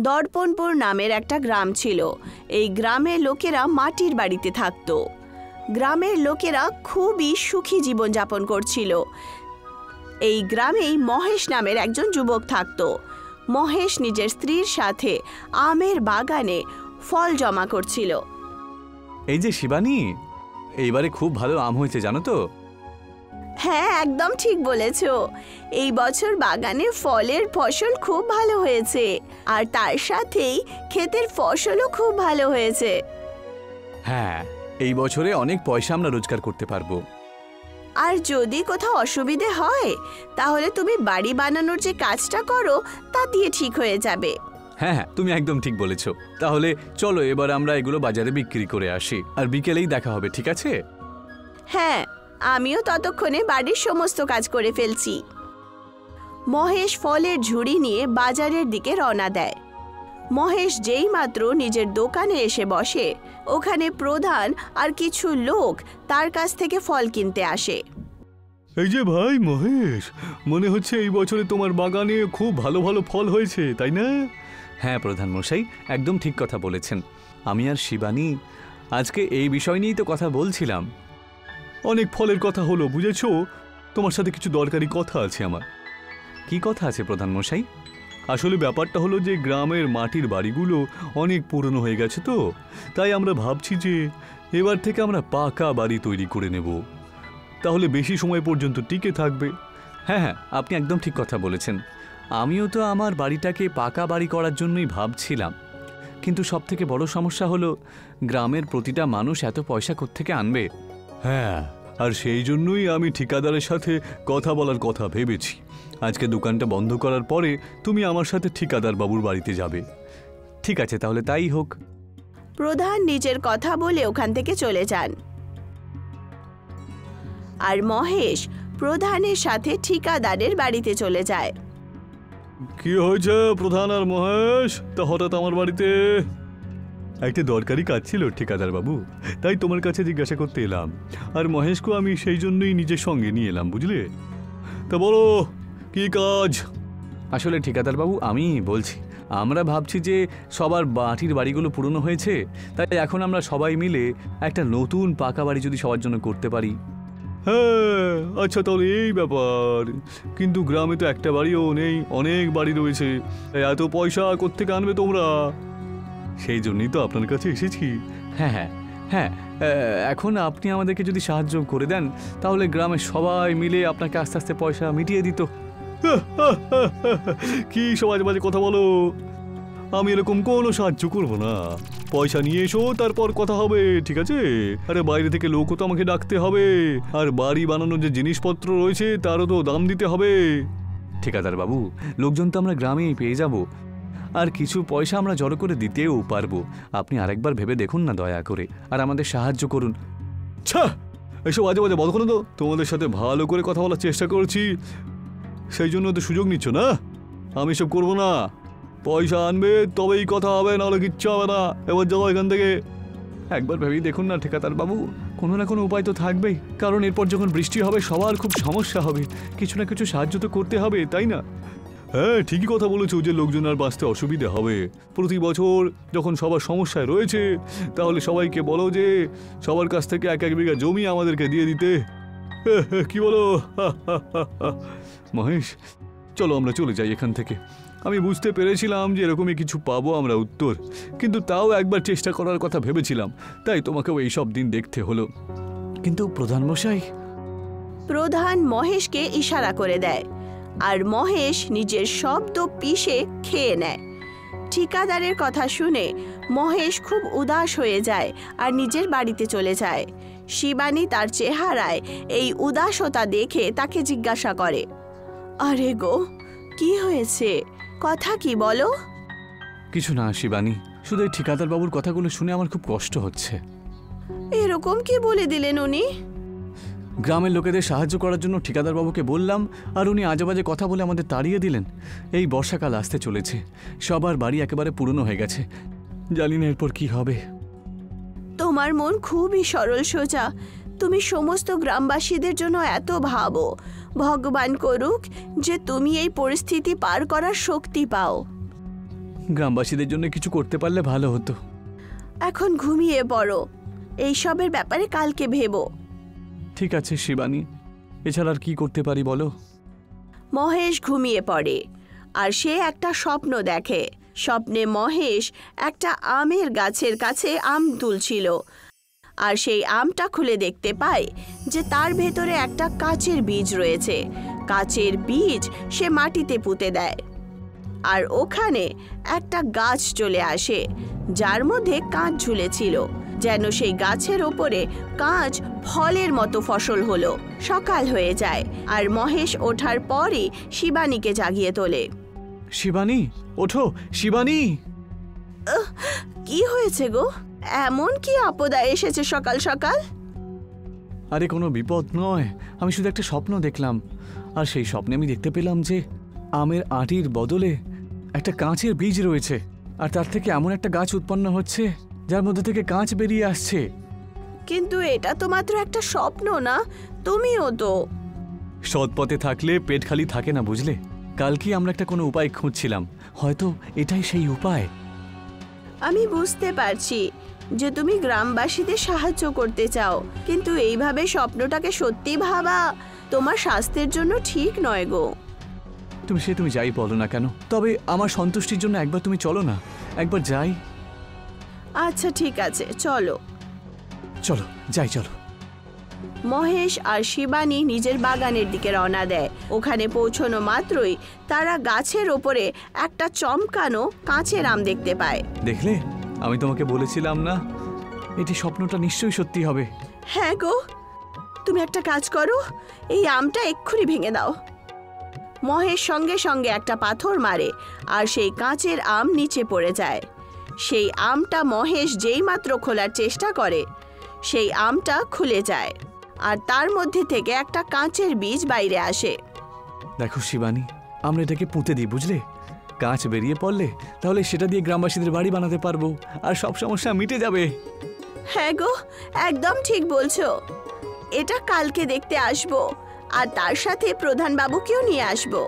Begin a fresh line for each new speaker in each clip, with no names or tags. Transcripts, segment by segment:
দর্পণপুর নামের একটা গ্রাম ছিল। এই গ্রামের লোকেরা মাটির বাড়িতে থাকত। গ্রামের লোকেরা খুবই সুখী জীবনযাপন করছিল। এই গ্রামেই মহেশ নামের একজন যুবক থাকত। মহেশ নিজের স্ত্রীর সাথে আমের বাগানে ফল জমা করছিল।
এই যে শিবানী, এইবারে খুব ভালো আম হয়েছে জানো তো?
হ্যাঁ, একদম ঠিক বলেছ। এই বছর বাগানে ফলের ফসল খুব ভালো হয়েছে, আর তার সাথেই ক্ষেতের ফসলও খুব ভালো হয়েছে।
হ্যাঁ, এই বছরে অনেক পয়সা আমরা রোজগার করতে পারবো।
আর যদি কোথাও অসুবিধে হয় তাহলে তুমি বাড়ি বানানোর যে কাজটা করো তা দিয়ে ঠিক হয়ে যাবে।
হ্যাঁ হ্যাঁ, তুমি একদম ঠিক বলেছো। তাহলে চলো এবার আমরা এগুলো বাজারে বিক্রি করে আসি, আর বিকেলেই দেখা হবে, ঠিক আছে?
হ্যাঁ, আমিও ততক্ষণে বাড়ির সমস্ত কাজ করে ফেলছি। মহেশ ফলের ঝুড়ি নিয়ে বাজারের দিকে রওনা দেয়। মহেশ যেই মাত্র নিজের দোকানে এসে বসে, ওখানে প্রধান আর কিছু লোক তার কাছ থেকে ফল কিনতে আসে।
এই যে ভাই মহেশ, মনে হচ্ছে এই বছরে তোমার বাগানে খুব ভালো ভালো ফল হয়েছে, তাই না?
হ্যাঁ প্রধান মশাই, একদম ঠিক কথা বলেছেন। আমি আর শিবানী আজকে এই বিষয় নিয়েই তো কথা বলছিলাম।
অনেক ফলের কথা হলো, বুঝেছো? তোমার সাথে কিছু দরকারি কথা আছে আমার।
কি কথা আছে প্রধান মশাই?
আসলে ব্যাপারটা হলো যে গ্রামের মাটির বাড়িগুলো অনেক পুরনো হয়ে গেছে, তো তাই আমরা ভাবছি যে এবার থেকে আমরা পাকা বাড়ি তৈরি করে নেব, তাহলে বেশি সময় পর্যন্ত টিকে থাকবে।
হ্যাঁ হ্যাঁ, আপনি একদম ঠিক কথা বলেছেন। আমিও তো আমার বাড়িটাকে পাকা বাড়ি করার জন্যই ভাবছিলাম, কিন্তু সবথেকে বড় সমস্যা হলো গ্রামের প্রতিটা মানুষ এত পয়সা কোত্থেকে আনবে।
হ্যাঁ, আর সেই জন্যই আমি ঠিকাদারের সাথে কথা বলার কথা ভেবেছি। আজকে দোকানটা বন্ধ করার পরে তুমি আমার সাথে ঠিকাদার বাবুর বাড়িতে যাবে।
ঠিক আছে, তাহলে তাই হোক।
প্রধান নিজের কথা বলে ওখান থেকে চলে যান, আর মহেশ প্রধানের সাথে ঠিকাদারের বাড়িতে চলে যায়।
কি হয়েছে প্রধান আর মহেশ, তা হঠাৎ আমার বাড়িতে? একটা দরকারি কাজ ছিল ঠিকাদার বাবু, তাই তোমার কাছে জিজ্ঞাসা করতে এলাম। আর মহেশকে আমি সেই জন্যই নিজের সঙ্গে নিয়ে এলাম, বুঝলে? তা বলো, কি কাজ?
আসলে ঠিকাদার বাবু, আমি বলছি, আমরা ভাবছি যে সবার মাটির বাড়িগুলো পুরনো হয়েছে, তাই এখন আমরা সবাই মিলে একটা নতুন পাকা বাড়ি যদি সবার জন্য করতে পারি।
হ্যাঁ, আচ্ছা তাহলে এই ব্যাপার। কিন্তু গ্রামে তো একটা বাড়িও নেই, অনেক বাড়ি রয়েছে, এত পয়সা কোত্থেকে আনবে তোমরা? সেই জন্যই তো আপনার কাছে এসেছি।
হ্যাঁ হ্যাঁ হ্যাঁ, এখন আপনি আমাদেরকে যদি সাহায্য করে দেন তাহলে গ্রামের সবাই মিলে আপনাকে আস্তে আস্তে পয়সা মিটিয়ে দিত।
কি সমাজ বাজে কথা বলো, আমি এরকম কোনো সাহায্য করবো না। পয়সা নিয়ে এসো, তারপর কথা হবে, ঠিক আছে? আরে বাইরে থেকে লোকও তো আমাকে ডাকতে হবে, আর বাড়ি বানানোর যে জিনিসপত্র রয়েছে তারও তো দাম দিতে হবে।
ঠিকাদার বাবু, লোকজন তো আমরা গ্রামেই পেয়ে যাব, আর কিছু পয়সা আমরা জড়ো করে দিতেও পারবো। আপনি আরেকবার ভেবে দেখুন না দয়া করে, আর আমাদের সাহায্য করুন।
ছা, এসব বাজে বাজে বন্ধ করে তো। তোমাদের সাথে ভালো করে কথা বলার চেষ্টা করছি, সেই জন্য তো সুযোগ নিচ্ছ না। আমি এসব করবো না, পয়সা আনবে তবেই কথা হবে, নাহলে কিচ্ছু হবে না। এবার যাবো এখান থেকে।
একবার ভেবেই দেখুন না ঠিকাদার বাবু, কোনো না কোনো উপায় তো থাকবেই, কারণ এরপর যখন বৃষ্টি হবে সবার খুব সমস্যা হবে, কিছু না কিছু সাহায্য তো করতে হবে, তাই না?
হ্যাঁ, ঠিকই কথা বলেছো যে লোকজন আর বাঁচতে অসুবিধা হবে। প্রতি বছর যখন সবার সমস্যায় রয়েছে, তাহলে সবাইকে বলো যে সবার কাছ থেকে 1-1 বিঘা জমি আমাদেরকে দিয়ে দিতে। কি বলো? মহেশ, চলো আমরা চলে যাই এখান থেকে। আমি বুঝতে পেরেছিলাম যে এরকমই কিছু পাবো আমরা উত্তর, কিন্তু তাও একবার চেষ্টা করার কথা ভেবেছিলাম, তাই তোমাকেও এই সব দিন দেখতে হলো।
কিন্তু প্রধান মশাই।
প্রধান মহেশকে ইশারা করে দেয়, আর মহেশ নিজের শব্দ পিষে খেয়ে নেয়। ঠিকাদারের কথা শুনে মহেশ খুব উদাস হয়ে যায় আর নিজের বাড়িতে চলে যায়। শিবানী তার চেহারায় এই উদাসতা দেখে তাকে জিজ্ঞাসা করে, আরে গো, কি হয়েছে? কথা কি বলো?
কিছু না শিবানী, শুধু এই ঠিকাদার বাবুর কথাগুলো শুনে আমার খুব কষ্ট হচ্ছে।
এরকম কি বলে দিলেন উনি?
গ্রামের লোকেদের সাহায্য করার জন্য ঠিকাদার বাবুকে বললাম, আর উনি আজেবাজে কথা বলে আমাদের তাড়িয়ে দিলেন। এই বর্ষাকাল আসতে চলেছে, সবার বাড়ি একেবারে পুরনো হয়ে গেছে, জানি না এরপর কি হবে।
তোমার মন খুবই সরল সোজা, তুমি সমস্ত গ্রামবাসীদের জন্য এত ভাবো। ভগবান করুক যে তুমি এই পরিস্থিতি পার করার শক্তি পাও।
গ্রামবাসীদের জন্য কিছু করতে পারলে ভালো হতো।
এখন ঘুমিয়ে পড়ো, এইসবের ব্যাপারে কালকে ভেবো।
ঠিক আছে শিবানী, এছাড়া আর কি করতে পারি বলো?
মহেশ ঘুমিয়ে পড়ে আর সে একটা স্বপ্ন দেখে। স্বপ্নে মহেশ একটা আমের গাছের কাছে আম তুলছিল, আর সেই আমটা খুলে দেখতে পায় যে তার ভেতরে একটা কাচের বীজ রয়েছে। কাচের বীজ সে মাটিতে পুঁতে দেয়, আর ওখানে একটা গাছ চলে আসে যার মধ্যে কাঁচ ঝুলেছিল, যেন সেই গাছের ওপরে কাঁচ ফলের মতো ফসল হলো। সকাল হয়ে যায় আর মহেশ ওঠার পরই শিবানীকে জাগিয়ে তোলে।
শিবানী, ওঠো শিবানী।
কি হয়েছে গো? এমন কি আপদা এসেছে সকাল সকাল?
আরে কোনো বিপদ নয়, আমি শুধু একটা স্বপ্ন দেখলাম, আর সেই স্বপ্নে আমি দেখতে পেলাম যে আমের আঁটির বদলে একটা কাঁচের বীজ রয়েছে, আর তার থেকে এমন একটা গাছ উৎপন্ন হচ্ছে যার মধ্যে থেকে কাঁচ বেরিয়ে আসছে।
কিন্তু এটা তো মাত্র একটা স্বপ্ন না, তুমিও তো।
সৎ পথে থাকলে পেট খালি থাকে না, বুঝলে? কালকে আমরা একটা কোনো উপায় খুঁজছিলাম, হয়তো এটাই সেই উপায়।
আমি বুঝতে পারছি যে তুমি গ্রামবাসীদের সাহায্য করতে চাও, কিন্তু এইভাবে স্বপ্নটাকে সত্যি ভাবা তোমার স্বাস্থ্যের জন্য ঠিক নয় গো।
তুমি যাই বলো না কেন, তবে আমার সন্তুষ্টির জন্য একবার তুমি চলো না, একবার যাই।
আচ্ছা ঠিক আছে, চলো।
চলো যাই, চলো।
মহেশ আর শিবানী নিজের বাগানের দিকে রওনা দেয়। ওখানে পৌঁছানো মাত্রই তারা গাছের ওপরে একটা চমকানো কাঁচের আম দেখতে পায়।
দেখলে, আমি তোমাকে বলেছিলাম না, এটি স্বপ্নটা নিশ্চয়ই সত্যি হবে।
হ্যাঁ গো, তুমি একটা কাজ করো, এই আমটা এক্ষুনি ভেঙে দাও। মহেশ সঙ্গে সঙ্গে একটা পাথর মারে আর সেই কাঁচের আম নিচে পড়ে যায়। সেই আমটা মহেশ যেইমাত্র খোলার চেষ্টা করে, সেই আমটা খুলে যায় আর তার মধ্যে থেকে একটা কাঁচের বীজ বাইরে আসে।
দেখো শিবানী, আমরা এটাকে পুঁতে দিই, বুঝলে? কাঁচ বেরিয়ে পড়লে তাহলে সেটা দিয়ে গ্রামবাসীদের বাড়ি বানাতে পারবো, আর সব সমস্যা মিটে যাবে।
হ্যাঁ গো, একদম ঠিক বলছো। এটা কালকে দেখতে আসবো, আর তার সাথে প্রধান বাবুকেও নিয়ে আসবো।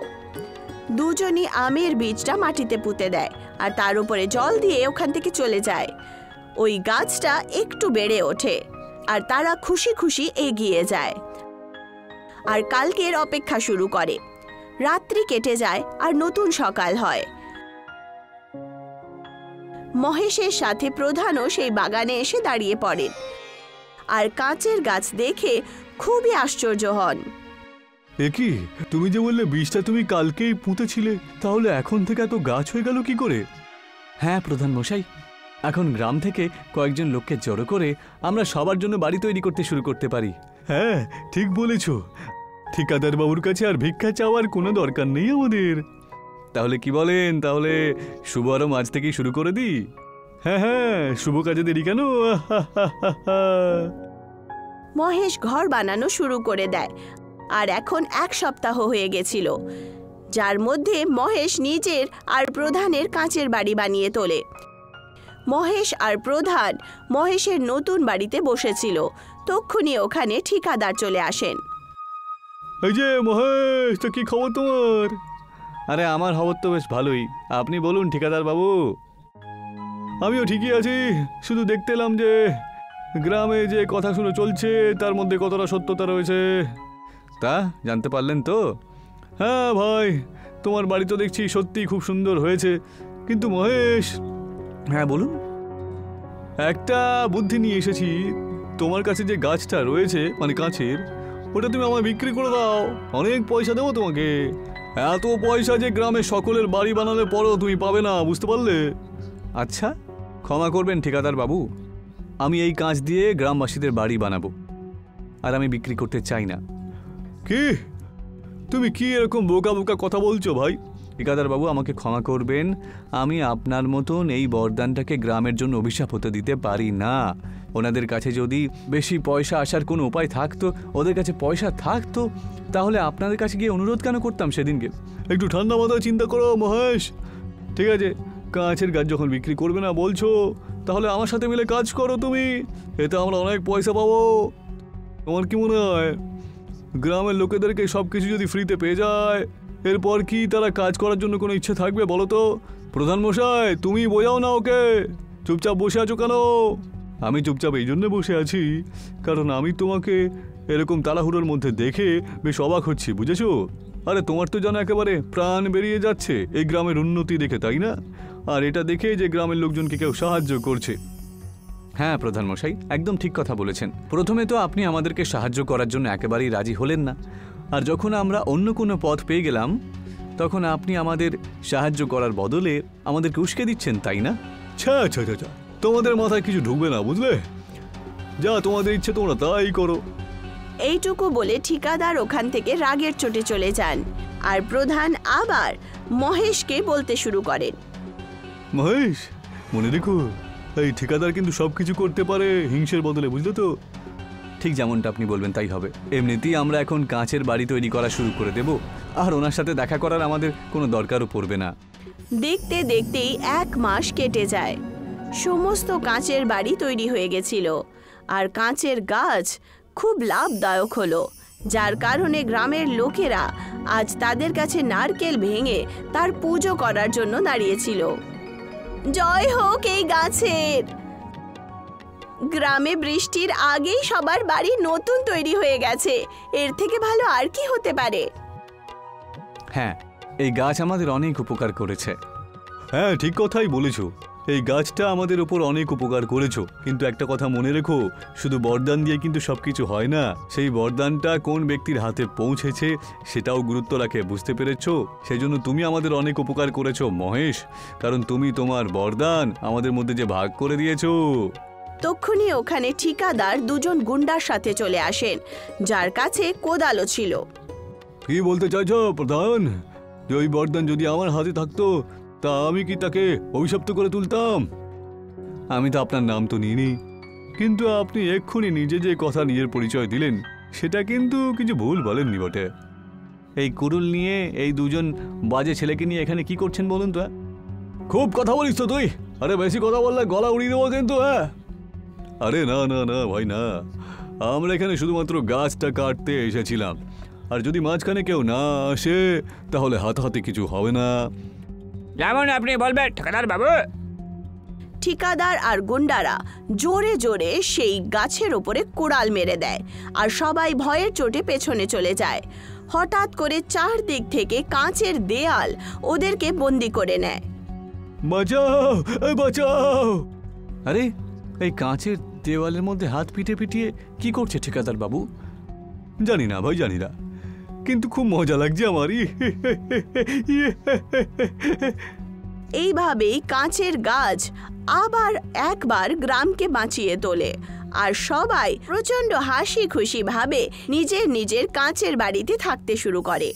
দুজনই আমের বীজটা মাটিতে পুঁতে দেয় আর তার উপরে জল দিয়ে ওখান থেকে চলে যায়। ওই গাছটা একটু বেড়ে ওঠে আর তারা খুশি খুশি এগিয়ে যায় আর কালকের অপেক্ষা শুরু করে। রাত্রি কেটে যায় আর নতুন সকাল হয়। মহেশের সাথে প্রধানও সেই বাগানে এসে দাঁড়িয়ে পড়েন আর কাঁচের গাছ দেখে খুবই আশ্চর্য হন।
এ কি, তুমি যে বললে বীজটা তুমি কালকেই পুঁতেছিলে, তাহলে এখন থেকে এত গাছ হয়ে গেল কি করে?
হ্যাঁ প্রধান মশাই, এখন গ্রাম থেকে কয়েকজন লোককে জড়ো করে আমরা সবার জন্য বাড়ি তৈরি করতে শুরু করতে পারি।
হ্যাঁ, ঠিক বলেছ। ঠিকাদার বাবুর কাছে আর ভিক্ষা চাওয়ার কোনো দরকার নেই আমাদের।
তাহলে কি বলেন, তাহলে শুভ আরম্ভ আজ থেকেই শুরু করে দিই?
হ্যাঁ হ্যাঁ, শুভ কাজে দেরি কেন?
মহেশ ঘর বানানো শুরু করে দেয় আর এখন 1 সপ্তাহ হয়ে গেছিল, যার মধ্যে মহেশ নিজের আর প্রধানের কাঁচের বাড়ি বানিয়ে তোলে। মহেশ আর প্রধান মহেশের নতুন বাড়িতে বসেছিল, তক্ষুনি ওখানে ঠিকাদার চলে আসেন।
এই যে মহেশ, তো কি খবর তোমার?
আরে আমার খবর তো বেশ ভালোই, আপনি বলুন ঠিকাদার বাবু।
আমিও ঠিকই আছি, শুধু দেখতে এলাম যে গ্রামে যে কথা শুনে চলছে তার মধ্যে কতটা সত্যতা রয়েছে।
তা জানতে পারলেন তো?
হ্যাঁ ভাই, তোমার বাড়ি তো দেখছি সত্যি খুব সুন্দর হয়েছে, কিন্তু মহেশ,
হ্যাঁ বলুন।
একটা বুদ্ধি নিয়ে এসেছি। তোমার কাছে যে গাছটা রয়েছে, মানে কাঁচের, ওটা তুমি আমায় বিক্রি করে দাও, অনেক পয়সা দেবো তোমাকে। এত পয়সা যে গ্রামে সকলের বাড়ি বানালে পরও তুমি পাবে না, বুঝতে পারলে?
আচ্ছা, ক্ষমা করবেন ঠিকাদার বাবু, আমি এই কাঁচ দিয়ে গ্রামবাসীদের বাড়ি বানাবো, আর আমি বিক্রি করতে চাই না।
কি, তুমি কি এরকম বোকা বোকা কথা বলছো ভাই?
ঠিকাদার বাবু, আমাকে ক্ষমা করবেন, আমি আপনার মতন এই বরদানটাকে গ্রামের জন্য অভিশাপ হতে দিতে পারি না। ওনাদের কাছে যদি বেশি পয়সা আসার কোনো উপায় থাকতো, ওদের কাছে পয়সা থাকতো, তাহলে আপনাদের কাছে গিয়ে অনুরোধ কেন করতাম সেদিনকে?
একটু ঠান্ডা মাথায় চিন্তা করো মহেশ। ঠিক আছে, কাঁচের গাছ যখন বিক্রি করবে না বলছো, তাহলে আমার সাথে মিলে কাজ করো তুমি, এতে আমরা অনেক পয়সা পাবো। তোমার কি মনে হয়, গ্রামের লোকেদেরকে সব কিছু যদি ফ্রিতে পেয়ে যায়, এরপর কি তারা কাজ করার জন্য কোনো ইচ্ছে থাকবে বলো তো? প্রধান মশাই, তুমি বোঝাও না ওকে, চুপচাপ বসে আছো কেন? আমি চুপচাপ এই জন্য বসে আছি কারণ আমি তোমাকে এরকম তাড়াহুড়োর মধ্যে দেখে বেশ অবাক হচ্ছি, বুঝেছো? আরে তোমার তো যেন একেবারে প্রাণ বেরিয়ে যাচ্ছে এই গ্রামের উন্নতি দেখে, তাই না? আর এটা দেখে যে গ্রামের লোকজনকে কেউ সাহায্য করছে।
হ্যাঁ প্রধানমশাই, একদম ঠিক কথা বলেছেন। প্রথমে তো আপনি আমাদেরকে সাহায্য করার জন্য একেবারেই রাজি হলেন না, আর যখন আমরা অন্য কোনো পথ পেয়ে গেলাম তখন আপনি আমাদের সাহায্য করার বদলে আমাদেরকে উস্কে দিচ্ছেন, তাই না?
ছা ছা ছা ছা, তোমাদের মাথায় কিছু ঢুকবে না, বুঝলে? যা তোমাদের ইচ্ছে তোমরা তাই করো।
এইটুকু বলে ঠিকাদার ওখান থেকে রাগের চোটে চলে যান, আর প্রধান আবার মহেশকে বলতে শুরু করেন।
মহেশ, মনে রেখো, এই ঠিকাদার কিন্তু সবকিছু করতে পারে হিংসের বদলে, বুঝলে তো?
ঠিক যেমনটা আপনি বলবেন তাই হবে। এমনিতেই আমরা এখন কাঁচের বাড়ি তৈরি করা শুরু করে দেব, আর ওনার সাথে দেখা করার আমাদের কোনো দরকারও পড়বে না।
দেখতে দেখতেই 1 মাস কেটে যায়। সমস্ত কাঁচের বাড়ি তৈরি হয়ে গেছিল, আর কাঁচের গাছ খুব লাভদায়ক হলো, যার কারণে গ্রামের লোকেরা আজ তাদের কাছে নারকেল ভেঙে তার পুজো করার জন্য দাঁড়িয়েছিল। জয় হোক এই গাছের! গ্রামে বৃষ্টির আগেই সবার বাড়ি নতুন তৈরি হয়ে গেছে, এর থেকে ভালো আর কি হতে পারে?
হ্যাঁ, এই গাছ আমাদের অনেক উপকার করেছে।
হ্যাঁ, ঠিক কথাই বলেছো। এই গাছটা আমাদের উপর অনেক উপকার করেছো, কিন্তু একটা কথা মনে রেখো, শুধু বরদান দিয়ে কিন্তু সবকিছু হয় না। সেই বরদানটা কোন ব্যক্তির হাতে পৌঁছেছে সেটাও গুরুত্ব রাখে, বুঝতে পেরেছো? সেই জন্য তুমি আমাদের অনেক উপকার করেছো মহেশ, কারণ তুমি তোমার বরদান আমাদের মধ্যে যে ভাগ করে দিয়েছো।
তক্ষুনি ওখানে ঠিকাদার 2 জন গুন্ডার সাথে চলে আসেন, যার কাছে কোদালও ছিল।
কি বলতে চাইছো প্রধান? যে ওই বরদান যদি আমার হাতে থাকতো তা আমি কি তাকে অভিশপ্ত করে তুলতাম? আমি তো আপনার নাম তো নিইনি, কিন্তু আপনি এক্ষুনি নিজে যে কথা নিজের পরিচয় দিলেন সেটা কিন্তু কিছু ভুল বলেননি বটে।
এই কুড়ুল নিয়ে এই 2 জন বাজে ছেলেকে নিয়ে এখানে কি করছেন বলুন তো?
খুব কথা বলিস তো তুই। আরে বেশি কথা বললে গলা উড়িয়ে দেবো কিন্তু। হ্যাঁ, আরে না না না ভাই না, আমরা এখানে শুধুমাত্র গাছটা কাটতে এসেছিলাম, আর যদি মাঝখানে কেউ না আসে তাহলে হাতাহাতি কিছু হবে না।
যেমন আপনি বলবেন ঠিকাদার বাবু।
ঠিকাদার আর গুন্ডারা জোরে জোরে সেই গাছের ওপরে কুড়াল মেরে দেয়, আর সবাই ভয়ের চোটে পেছনে চলে যায়। হঠাৎ করে চারদিক থেকে কাঁচের দেয়াল ওদেরকে বন্দি করে নেয়।
বাঁচাও, এই বাঁচাও!
আরে এই কাঁচের দেওয়ালের মধ্যে হাত পিটিয়ে কি করছে ঠিকাদার বাবু?
জানি না ভাই, জানি না, কিন্তু খুব মজা লাগছে আমারই।
এইভাবেই কাঁচের গাছ আবার একবার গ্রামকে বাঁচিয়ে তোলে, আর সবাই প্রচণ্ড হাসি খুশি ভাবে নিজের নিজের কাঁচের বাড়িতে থাকতে শুরু করে।